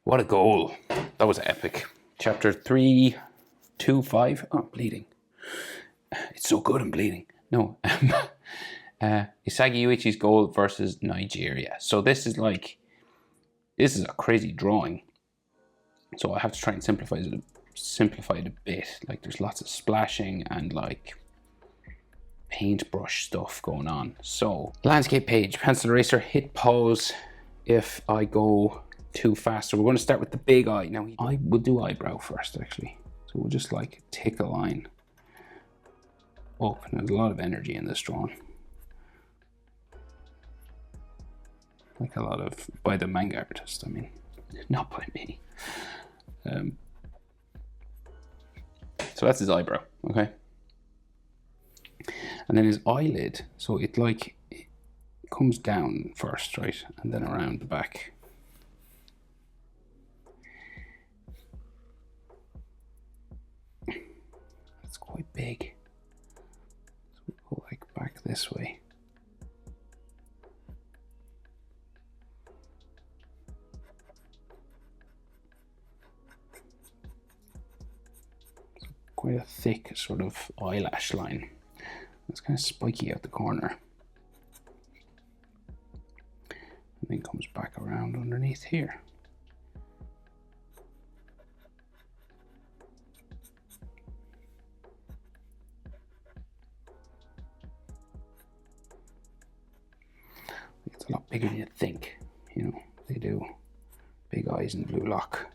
What a goal. That was epic. Chapter 325. Oh, bleeding. It's so good I'm bleeding. No. Isagi Yuichi's goal versus Nigeria. So this is a crazy drawing. So I have to try and simplify it a bit. Like there's lots of splashing and like paintbrush stuff going on. So landscape page, pencil eraser, hit pause if I go too fast. So we're going to start with the big eye. Now I will do eyebrow first actually. So we'll just like take a line up, and there's a lot of energy in this drawing. Like a lot of, by the manga artist, I mean, not by me. So that's his eyebrow, okay? And then his eyelid, so it comes down first, right? And then around the back. It's quite big. So we'll go like back this way. Quite a thick sort of eyelash line. It's kind of spiky out the corner. And then comes back around underneath here. It's a lot bigger than you think, you know, they do. Big eyes and blue lock.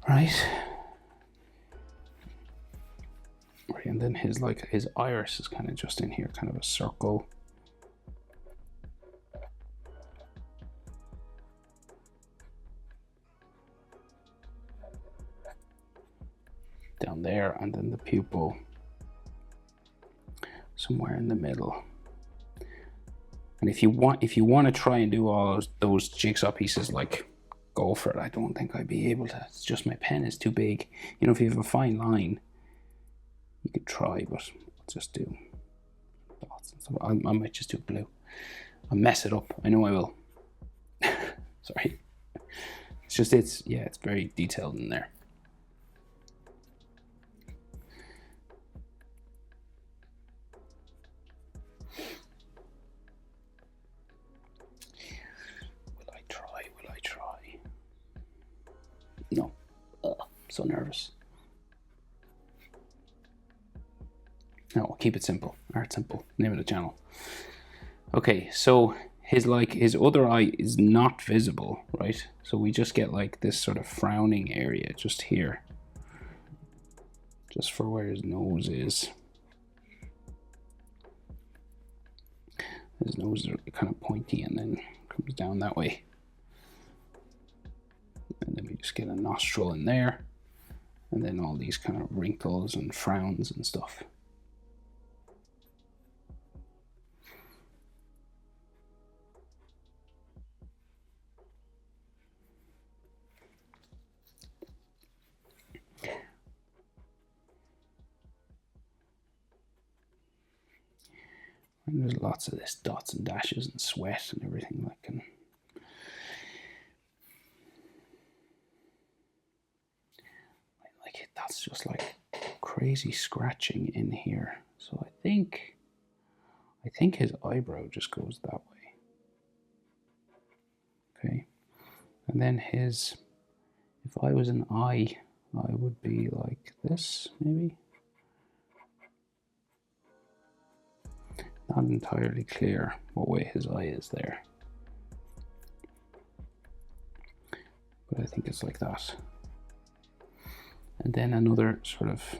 Right. And then his iris is kind of just in here, kind of a circle. Down there, and then the pupil somewhere in the middle. And if you want to try and do all those jigsaw pieces, like, go for it. I don't think I'd be able to. It's just my pen is too big. You know, if you have a fine line, you could try, but I'll just do dots and stuff. I might just do blue. I'll mess it up. I know I will. Sorry. It's very detailed in there. Will I try? No. I'm so nervous. No, I'll keep it simple. Art.Simple, name of the channel. Okay, so his other eye is not visible, right? So we just get like this sort of frowning area just here. Just for where his nose is. His nose is kind of pointy and then comes down that way. And then we just get a nostril in there. And then all these kind of wrinkles and frowns and stuff. And there's lots of this dots and dashes and sweat and everything that can. Like that's just like crazy scratching in here. So I think his eyebrow just goes that way. Okay. And then if I was an eye, I would be like this, maybe. Not entirely clear what way his eye is there. But I think it's like that. And then another sort of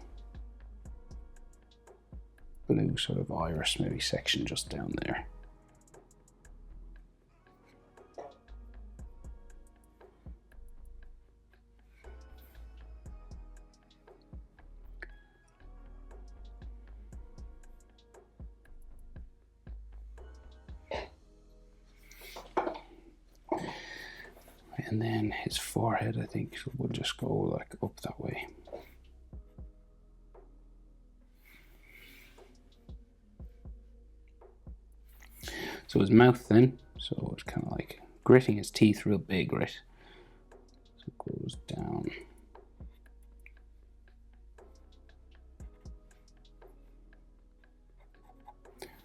blue sort of iris maybe section just down there. And And then his forehead, I think, will just go like up that way. So his mouth then, so it's kind of like gritting his teeth real big, right? So it goes down.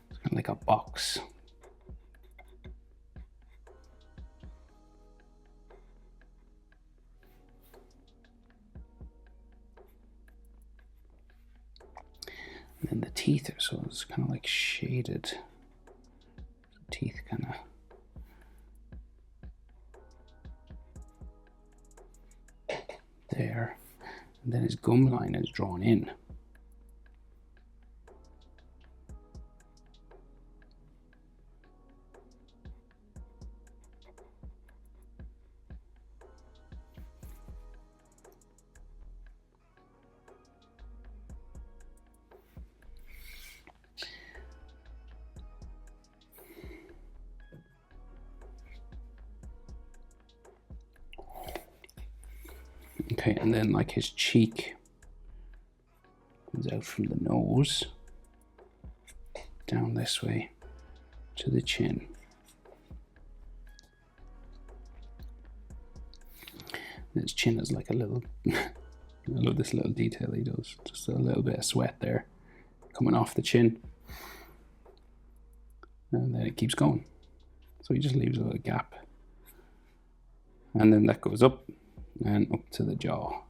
It's kind of like a box. And then the teeth, so it's kind of like shaded. Teeth kind of there, and then his gum line is drawn in. Okay, and then like his cheek comes out from the nose down this way to the chin. And his chin is like a little, I love this little detail he does, just a little bit of sweat there coming off the chin. And then it keeps going. So he just leaves a little gap. And then that goes up and up to the jaw.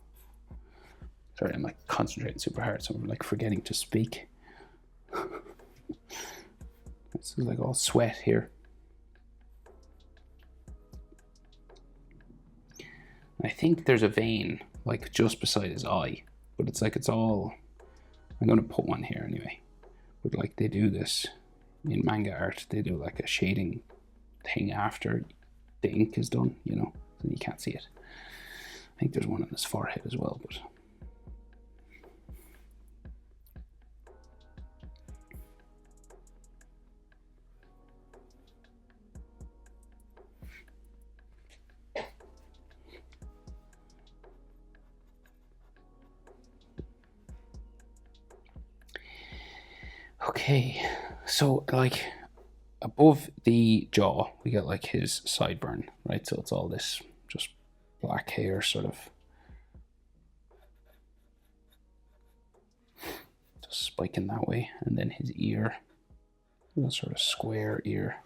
Sorry, I'm like concentrating super hard, so I'm like forgetting to speak. This is like all sweat here. I think there's a vein like just beside his eye, but it's like it's all, I'm gonna put one here anyway. But like they do this in manga art, they do like a shading thing after the ink is done, you know, so you can't see it. I think there's one on his forehead as well, but okay, so like above the jaw, we get like his sideburn, right? So it's all this just black hair sort of just spiking that way. And then his ear, a sort of square ear.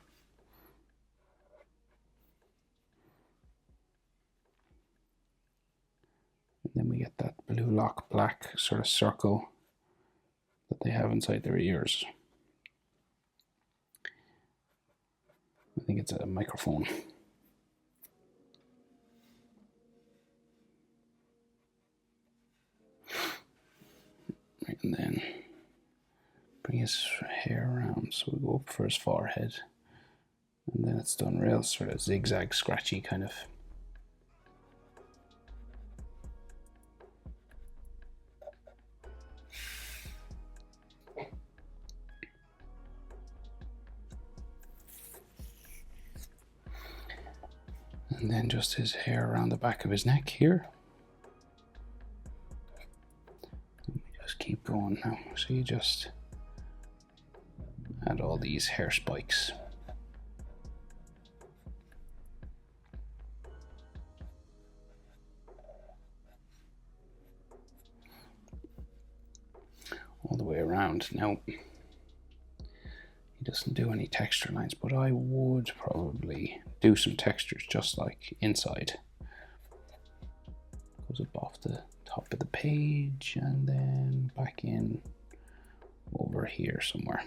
And then we get that blue lock black sort of circle that they have inside their ears. I think it's a microphone. Right, and then bring his hair around, so we go up for his forehead, and then it's done real sort of zigzag scratchy kind of. And then just his hair around the back of his neck here. And we just keep going now. So you just add all these hair spikes. All the way around. Now, he doesn't do any texture lines, but I would probably do some textures just like inside. Goes up off the top of the page and then back in over here somewhere.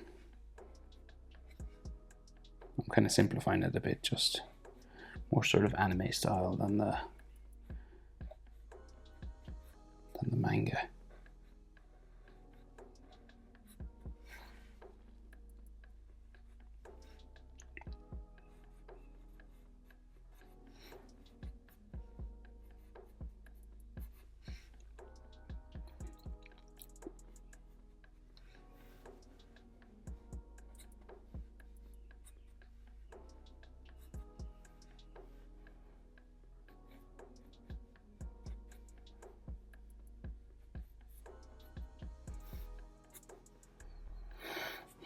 I'm kind of simplifying it a bit, just more sort of anime style than the manga.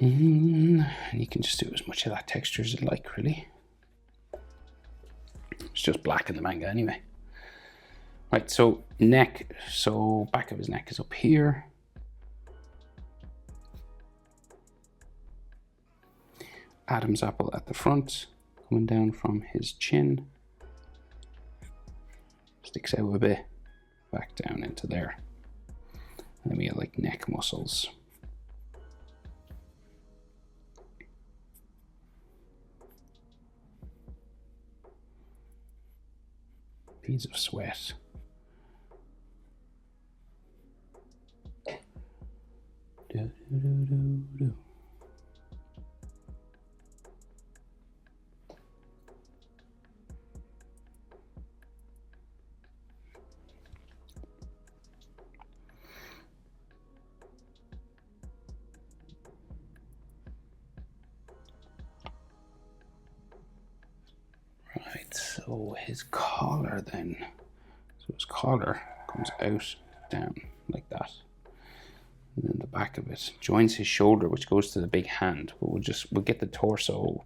And you can just do as much of that texture as you like, really. It's just black in the manga anyway. Right, so neck. So back of his neck is up here. Adam's apple at the front, coming down from his chin. Sticks out a bit, back down into there. And then we get like neck muscles. Beads of sweat. Do, do, do, do, do. Right, so his collar then. So his collar comes out, down, like that. And then the back of it joins his shoulder, which goes to the big hand. But we'll get the torso,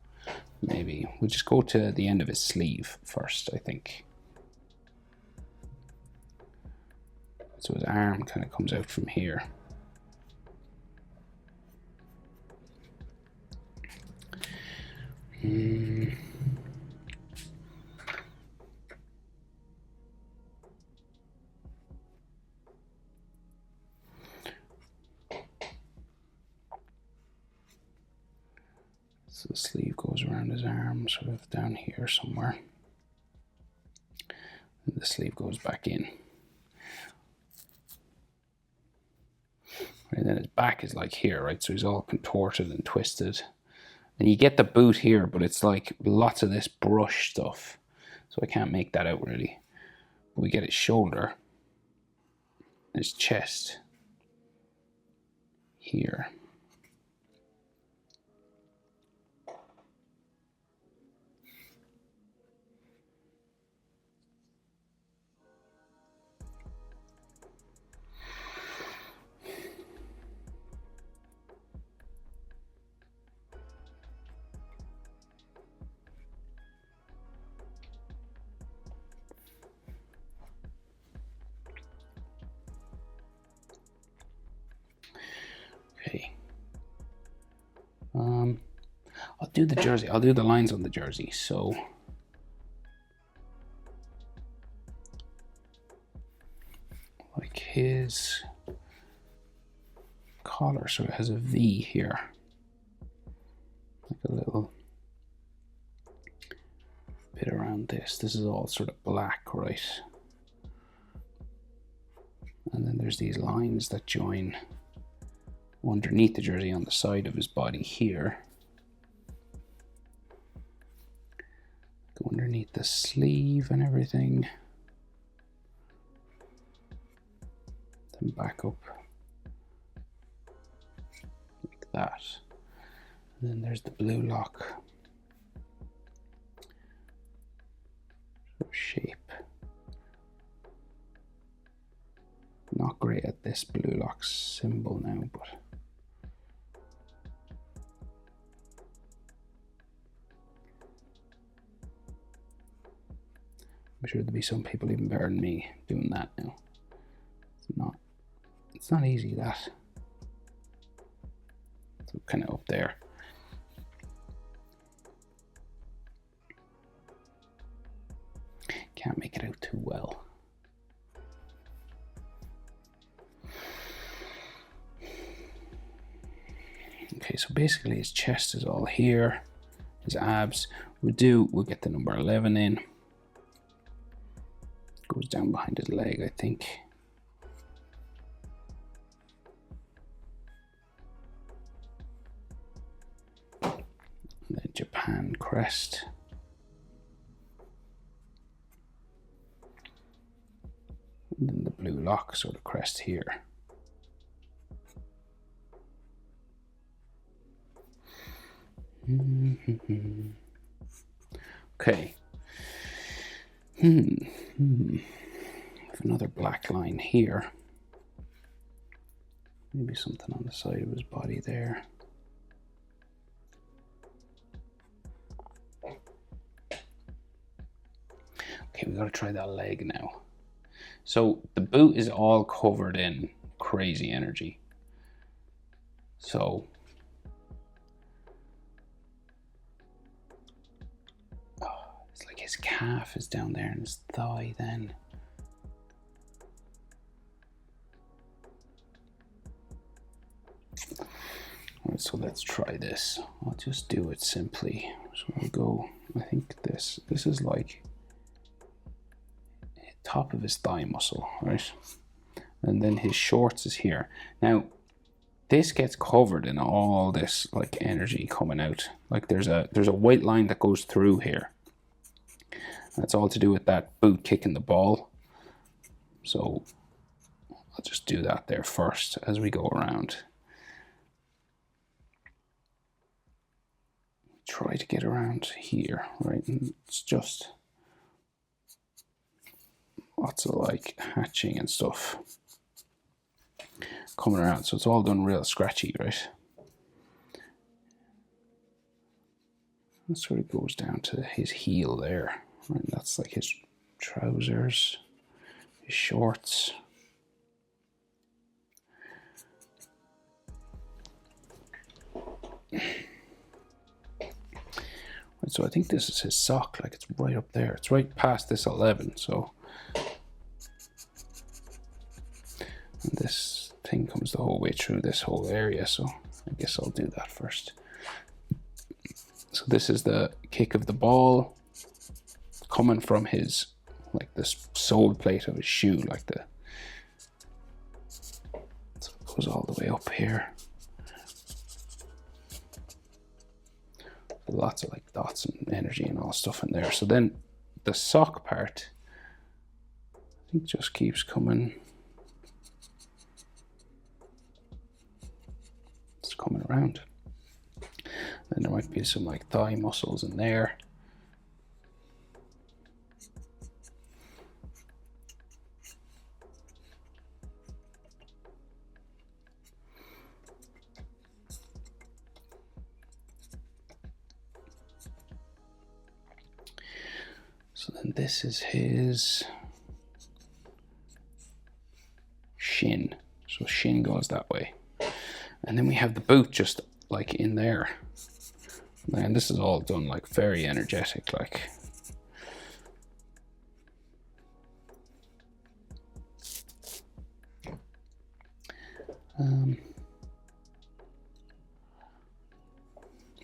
maybe. We'll just go to the end of his sleeve first, I think. So his arm kind of comes out from here. So the sleeve goes around his arm, sort of down here somewhere. And the sleeve goes back in. And then his back is like here, right? So he's all contorted and twisted. And you get the boot here, but it's like lots of this brush stuff. So I can't make that out really. But we get his shoulder, his chest here. Okay. I'll do the jersey. I'll do the lines on the jersey. So like his collar, so it has a V here, like a little bit around this. This is all sort of black, right? And then there's these lines that join underneath the jersey on the side of his body here. Go underneath the sleeve and everything. Then back up like that. And then there's the blue lock sort of shape. Not great at this blue lock symbol now, but I'm sure there'll be some people even better than me doing that now. It's not easy, that. So kind of up there. Can't make it out too well. Okay, so basically his chest is all here. His abs, we'll get the number 11 in. Goes down behind his leg, I think. And then Japan crest. And then the blue lock sort of crest here. Okay. Another black line here. Maybe something on the side of his body there. Okay, we gotta try that leg now. So the boot is all covered in crazy energy. So it's like his calf is down there and his thigh then. Alright, so let's try this. I'll just do it simply. So I'll go, I think this is like top of his thigh muscle, right? And then his shorts is here. Now, this gets covered in all this like energy coming out. Like there's a white line that goes through here. That's all to do with that boot kicking the ball. So I'll just do that there first as we go around. Try to get around here, right? And it's just lots of like hatching and stuff coming around. So it's all done real scratchy, right? That sort of goes down to his heel there. Right? That's like his trousers, his shorts. So I think this is his sock, like it's right up there. It's right past this 11, so. And this thing comes the whole way through this whole area, so I guess I'll do that first. So this is the kick of the ball coming from his, like this sole plate of his shoe, like the, so it goes all the way up here. Lots of like dots and energy and all stuff in there. So then the sock part, I think, just keeps coming. It's coming around. Then there might be some like thigh muscles in there. So then this is his shin. So shin goes that way. And then we have the boot just like in there. And this is all done like very energetic, like.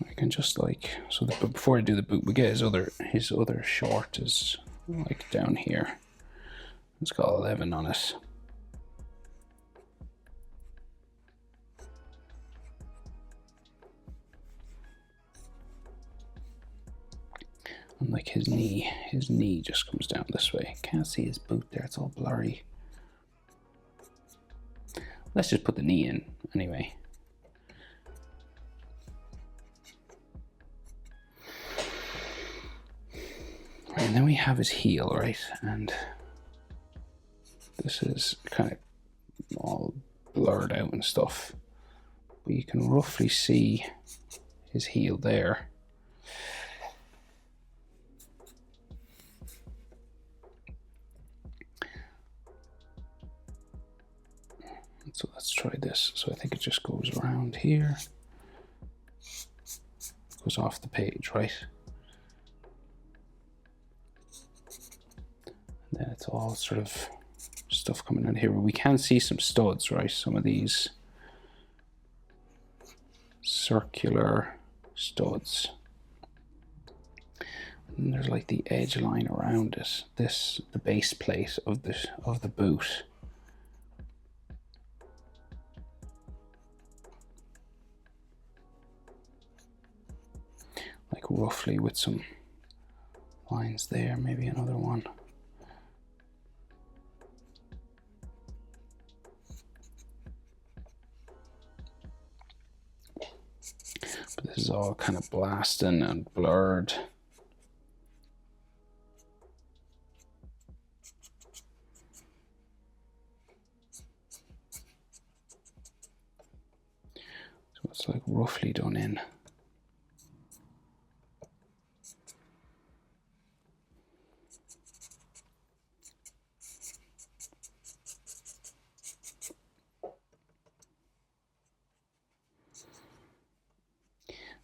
I can just like, so but before I do the boot, we get his other short is like down here. It's got 11 on it. And like his knee just comes down this way. Can't see his boot there, it's all blurry. Let's just put the knee in anyway. And then we have his heel, right? And this is kind of all blurred out and stuff. But you can roughly see his heel there. So let's try this. So I think it just goes around here. Goes off the page, right? And then it's all sort of stuff coming in here. But we can see some studs, right? Some of these circular studs. And there's like the edge line around it. This, the base plate of the boot. Like roughly with some lines there, maybe another one. But this is all kind of blasting and blurred. So it's like roughly done in.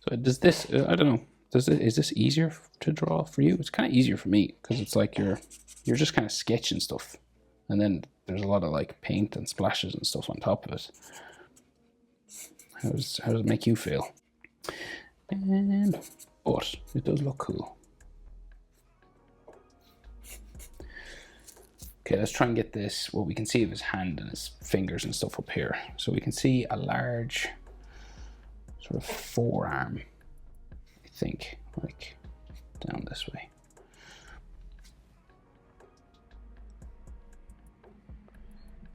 So does this, I don't know, is this easier to draw for you? It's kind of easier for me because it's like you're just kind of sketching stuff, and then there's a lot of like paint and splashes and stuff on top of it. How does it make you feel? But it does look cool. Okay, let's try and get this, what we can see of his hand and his fingers and stuff up here. So we can see a large sort of forearm, I think, like down this way.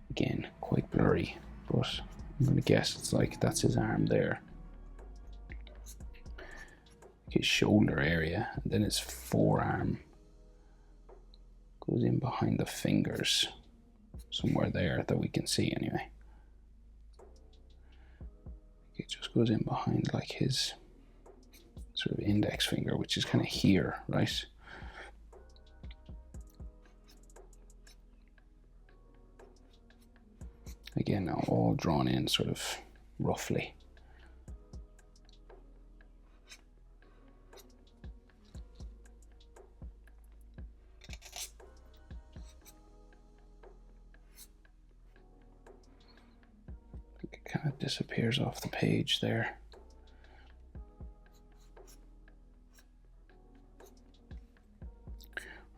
Again, quite blurry, but I'm gonna guess it's like that's his arm there. His shoulder area, and then his forearm goes in behind the fingers, somewhere there that we can see anyway. It just goes in behind like his sort of index finger, which is kind of here, right? Again, now all drawn in sort of roughly. It kind of disappears off the page there.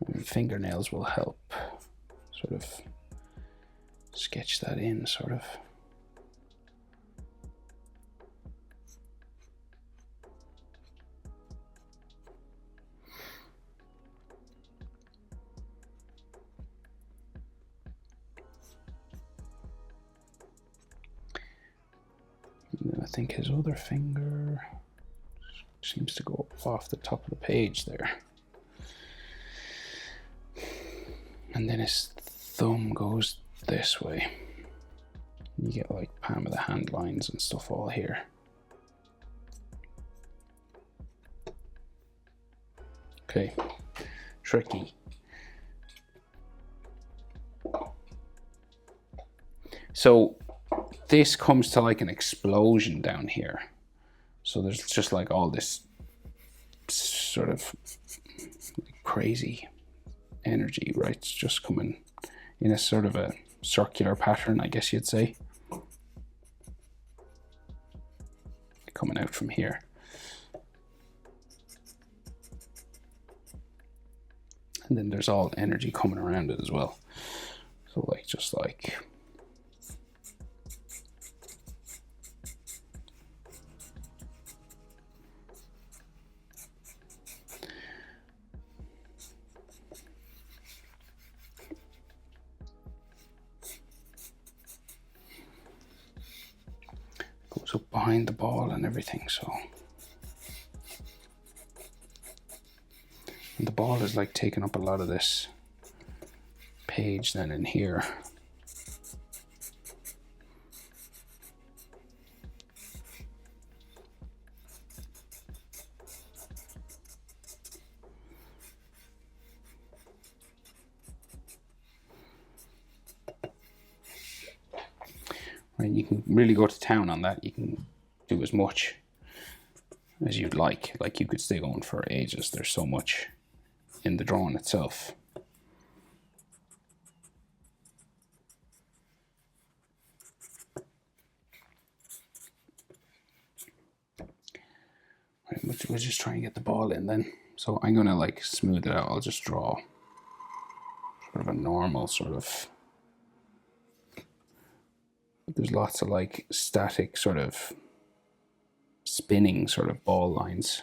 And fingernails will help sort of sketch that in, sort of. And then I think his other finger seems to go off the top of the page there. And then his thumb goes this way. You get like palm of the hand lines and stuff all here. Okay, tricky. So this comes to like an explosion down here. So there's just like all this sort of crazy energy, right? It's just coming in a sort of a circular pattern, I guess you'd say. Coming out from here. And then there's all energy coming around it as well. So like, just like, goes up behind the ball and everything, so. And the ball is like taking up a lot of this page then in here. Right, you can really go to town on that. You can do as much as you'd like. Like you could stay going for ages. There's so much in the drawing itself. Right, we'll just try and get the ball in then. So I'm gonna like smooth it out. I'll just draw sort of a normal sort of. There's lots of like static sort of spinning sort of ball lines.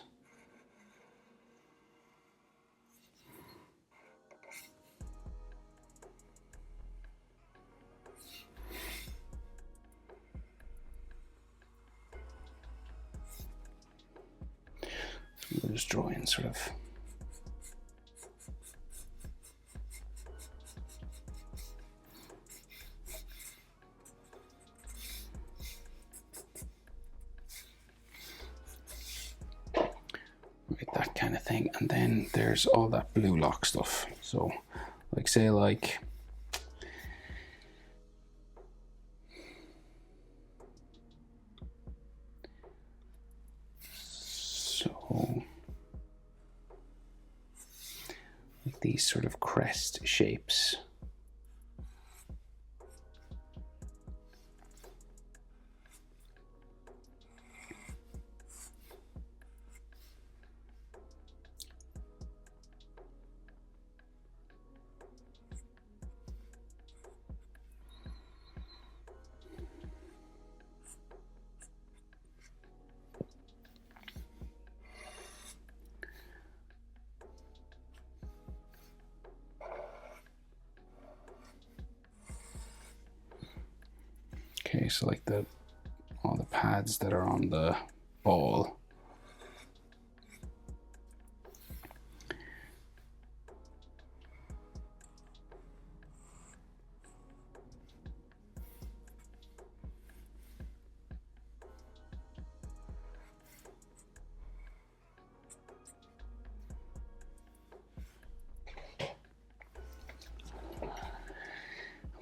We'll just draw in sort of. Right, that kind of thing. And then there's all that blue lock stuff. So like say like these sort of crest shapes. Okay, so like all the pads that are on the ball.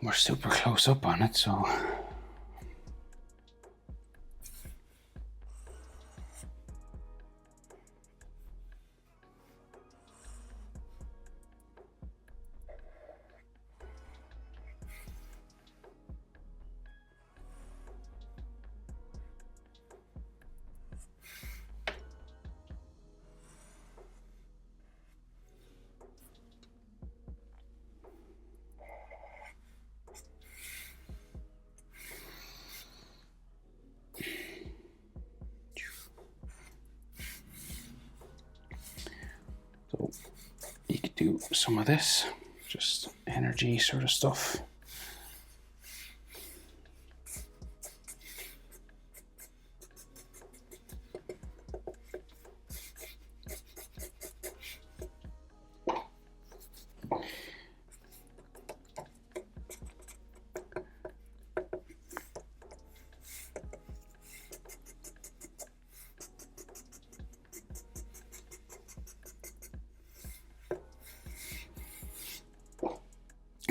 We're super close up on it, so you could do some of this, just energy sort of stuff.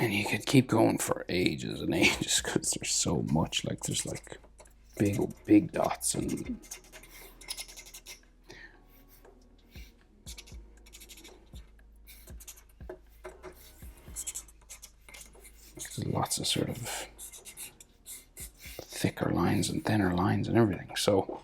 And you could keep going for ages and ages because there's so much. Like there's like big dots and there's lots of sort of thicker lines and thinner lines and everything. So,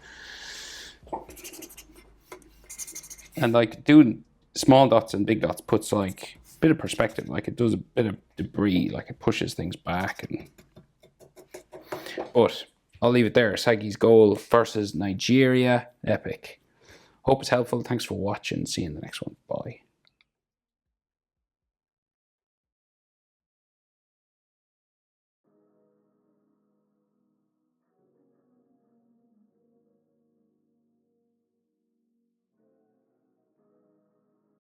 and like doing small dots and big dots puts like a bit of perspective. Like it does a bit of debris, like it pushes things back. And but I'll leave it there. Isagi's goal versus Nigeria, epic. Hope it's helpful. Thanks for watching. See you in the next one. Bye.